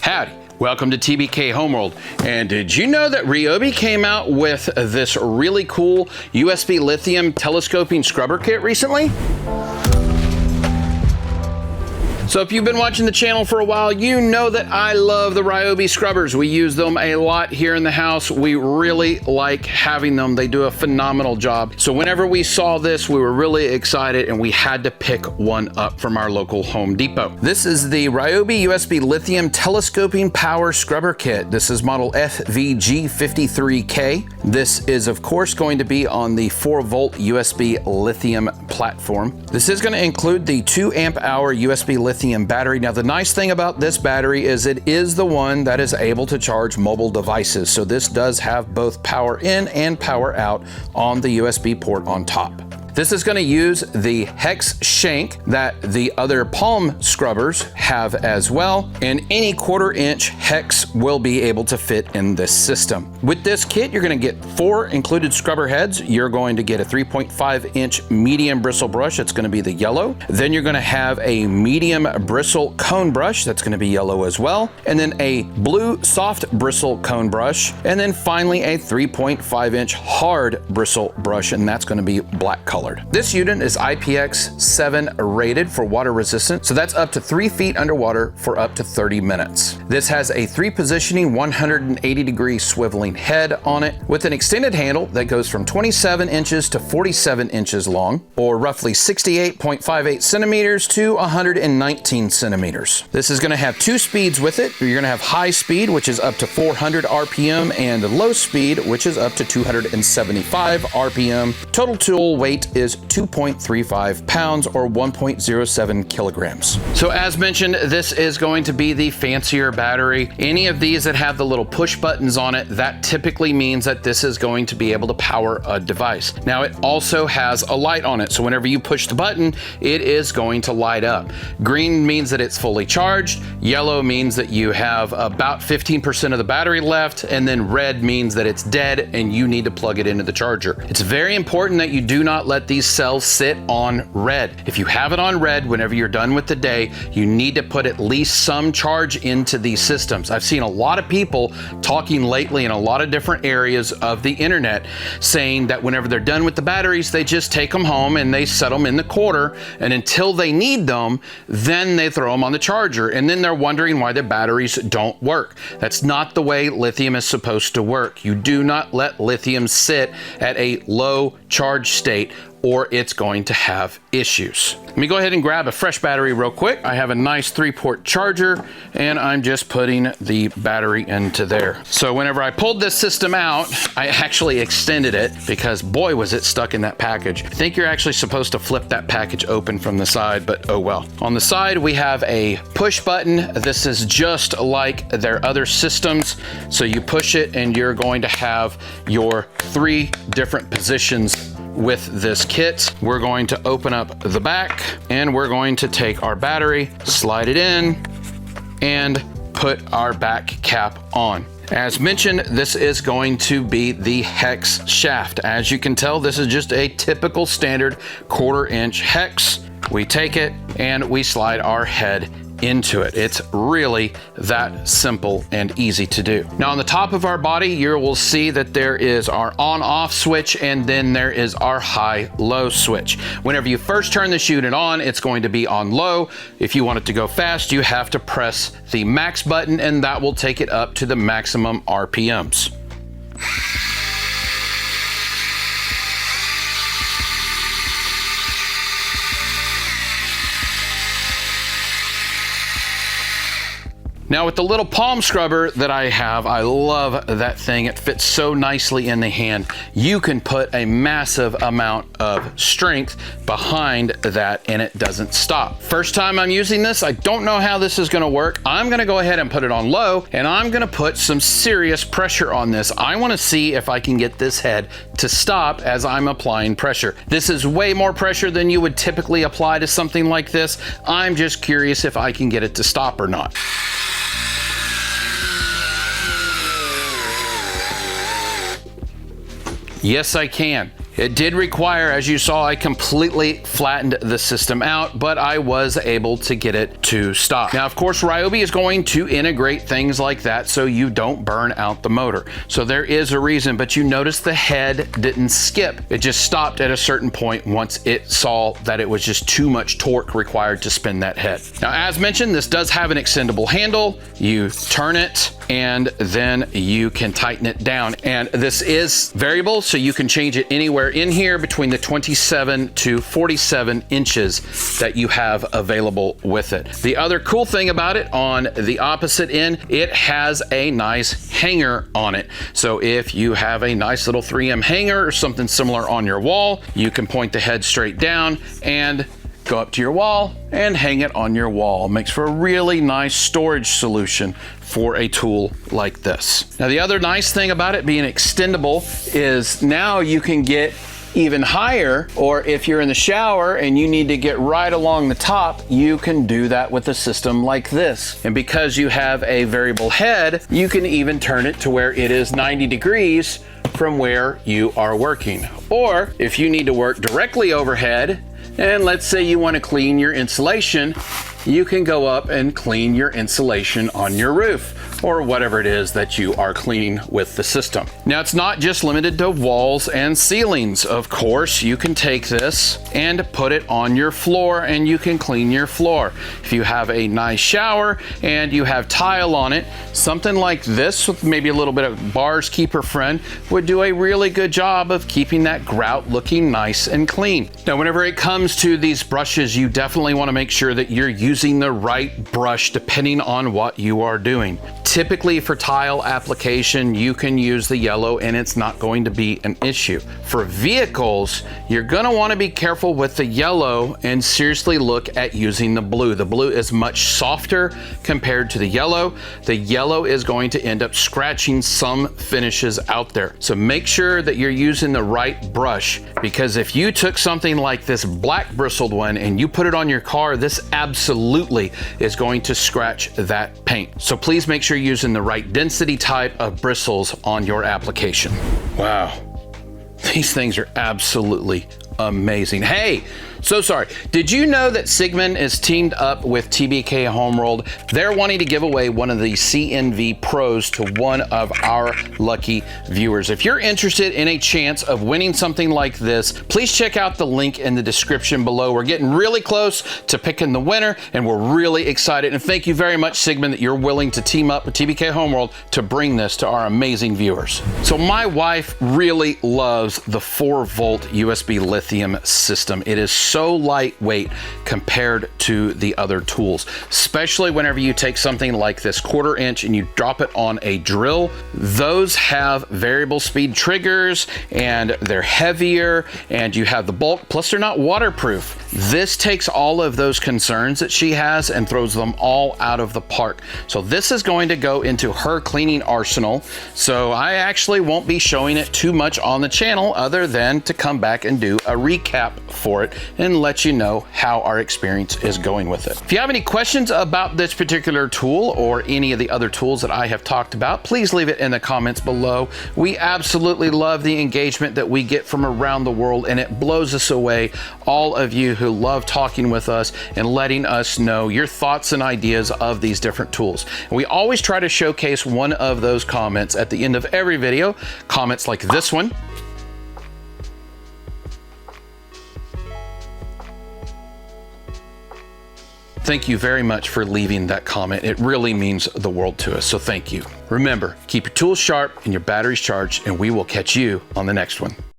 Howdy, welcome to TBKHomeworld. And did you know that Ryobi came out with this really cool USB Lithium telescoping scrubber kit recently? So if you've been watching the channel for a while, you know that I love the Ryobi scrubbers. We use them a lot here in the house. We really like having them. They do a phenomenal job. So whenever we saw this, we were really excited and we had to pick one up from our local Home Depot. This is the Ryobi USB Lithium Telescoping Power Scrubber Kit. This is model FVG53K. This is of course going to be on the 4-volt USB Lithium platform. This is going to include the 2 amp hour USB Lithium battery. Now the nice thing about this battery is it is the one that is able to charge mobile devices. So this does have both power in and power out on the USB port on top. This is going to use the hex shank that the other palm scrubbers have as well, and any 1/4 inch hex will be able to fit in this system. With this kit, you're going to get 4 included scrubber heads. You're going to get a 3.5 inch medium bristle brush. It's going to be the yellow. Then you're going to have a medium bristle cone brush. That's going to be yellow as well. And then a blue soft bristle cone brush. And then finally a 3.5 inch hard bristle brush, and that's going to be black color. This unit is IPX7 rated for water resistant, so that's up to 3 feet underwater for up to 30 minutes. This has a 3-positioning 180-degree swiveling head on it with an extended handle that goes from 27 inches to 47 inches long, or roughly 68.58 centimeters to 119 centimeters. This is going to have 2 speeds with it. You're going to have high speed, which is up to 400 RPM, and low speed, which is up to 275 RPM. Total tool weight is 2.35 pounds or 1.07 kilograms. So as mentioned, this is going to be the fancier battery. Any of these that have the little push buttons on it, that typically means that this is going to be able to power a device. Now it also has a light on it, so whenever you push the button, it is going to light up. Green means that it's fully charged, yellow means that you have about 15% of the battery left, and then red means that it's dead and you need to plug it into the charger. It's very important that you do not let these cells sit on red. If you have it on red, whenever you're done with the day, you need to put at least some charge into these systems. I've seen a lot of people talking lately in a lot of different areas of the internet saying that whenever they're done with the batteries, they just take them home and they set them in the corner, and until they need them, then they throw them on the charger, and then they're wondering why the batteries don't work. That's not the way lithium is supposed to work. You do not let lithium sit at a low charge state or it's going to have issues. Let me go ahead and grab a fresh battery real quick. I have a nice 3-port charger and I'm just putting the battery into there. So whenever I pulled this system out, I actually extended it because boy was it stuck in that package. I think you're actually supposed to flip that package open from the side, but oh well. On the side we have a push button. This is just like their other systems. So you push it and you're going to have your 3 different positions with this kit. We're going to open up the back and we're going to take our battery, slide it in, and put our back cap on. As mentioned, this is going to be the hex shaft. As you can tell, this is just a typical standard 1/4 inch hex. We take it and we slide our head into it. It's really that simple and easy to do. Now on the top of our body, you will see that there is our on-off switch and then there is our high-low switch. Whenever you first turn this unit on, it's going to be on low. If you want it to go fast, you have to press the max button and that will take it up to the maximum RPMs. Now with the little palm scrubber that I have, I love that thing. It fits so nicely in the hand. You can put a massive amount of strength behind that and it doesn't stop. First time I'm using this, I don't know how this is gonna work. I'm gonna go ahead and put it on low and I'm gonna put some serious pressure on this. I wanna see if I can get this head to stop as I'm applying pressure. This is way more pressure than you would typically apply to something like this. I'm just curious if I can get it to stop or not. Yes, I can. It did require, as you saw, I completely flattened the system out, but I was able to get it to stop. Now, of course, Ryobi is going to integrate things like that so you don't burn out the motor. So there is a reason, but you notice the head didn't skip. It just stopped at a certain point once it saw that it was just too much torque required to spin that head. Now, as mentioned, this does have an extendable handle. You turn it and then you can tighten it down. And this is variable, so you can change it anywhere in here between the 27 to 47 inches that you have available with it. The other cool thing about it, on the opposite end, it has a nice hanger on it. So if you have a nice little 3M hanger or something similar on your wall, you can point the head straight down and go up to your wall and hang it on your wall. Makes for a really nice storage solution for a tool like this. Now, the other nice thing about it being extendable is now you can get even higher, or if you're in the shower and you need to get right along the top, you can do that with a system like this. And because you have a variable head, you can even turn it to where it is 90 degrees from where you are working. Or if you need to work directly overhead, and let's say you want to clean your insulation, you can go up and clean your insulation on your roof or whatever it is that you are cleaning with the system. Now, it's not just limited to walls and ceilings. Of course, you can take this and put it on your floor and you can clean your floor. If you have a nice shower and you have tile on it, something like this with maybe a little bit of Bars Keeper Friend would do a really good job of keeping that grout looking nice and clean. Now, whenever it comes to these brushes, you definitely want to make sure that you're using the right brush depending on what you are doing. Typically for tile application, you can use the yellow and it's not going to be an issue. For vehicles, you're going to want to be careful with the yellow and seriously look at using the blue. The blue is much softer compared to the yellow. The yellow is going to end up scratching some finishes out there. So make sure that you're using the right brush, because if you took something like this black bristled one and you put it on your car, this absolutely is going to scratch that paint. So please make sure you're using the right density type of bristles on your application. Wow, these things are absolutely amazing. Hey, so sorry. Did you know that Sigmund is teamed up with TBKHomeworld? They're wanting to give away one of the CNV Pros to one of our lucky viewers. If you're interested in a chance of winning something like this, please check out the link in the description below. We're getting really close to picking the winner and we're really excited. And thank you very much, Sigmund, that you're willing to team up with TBKHomeworld to bring this to our amazing viewers. So my wife really loves the 4-volt USB lithium system. It is so lightweight compared to the other tools, especially whenever you take something like this 1/4 inch and you drop it on a drill. Those have variable speed triggers and they're heavier and you have the bulk, plus they're not waterproof. This takes all of those concerns that she has and throws them all out of the park. So this is going to go into her cleaning arsenal. So I actually won't be showing it too much on the channel other than to come back and do a recap for it and let you know how our experience is going with it. If you have any questions about this particular tool or any of the other tools that I have talked about, please leave it in the comments below. We absolutely love the engagement that we get from around the world, and it blows us away, all of you who love talking with us and letting us know your thoughts and ideas of these different tools. And we always try to showcase one of those comments at the end of every video, comments like this one. Thank you very much for leaving that comment. It really means the world to us, so thank you. Remember, keep your tools sharp and your batteries charged, and we will catch you on the next one.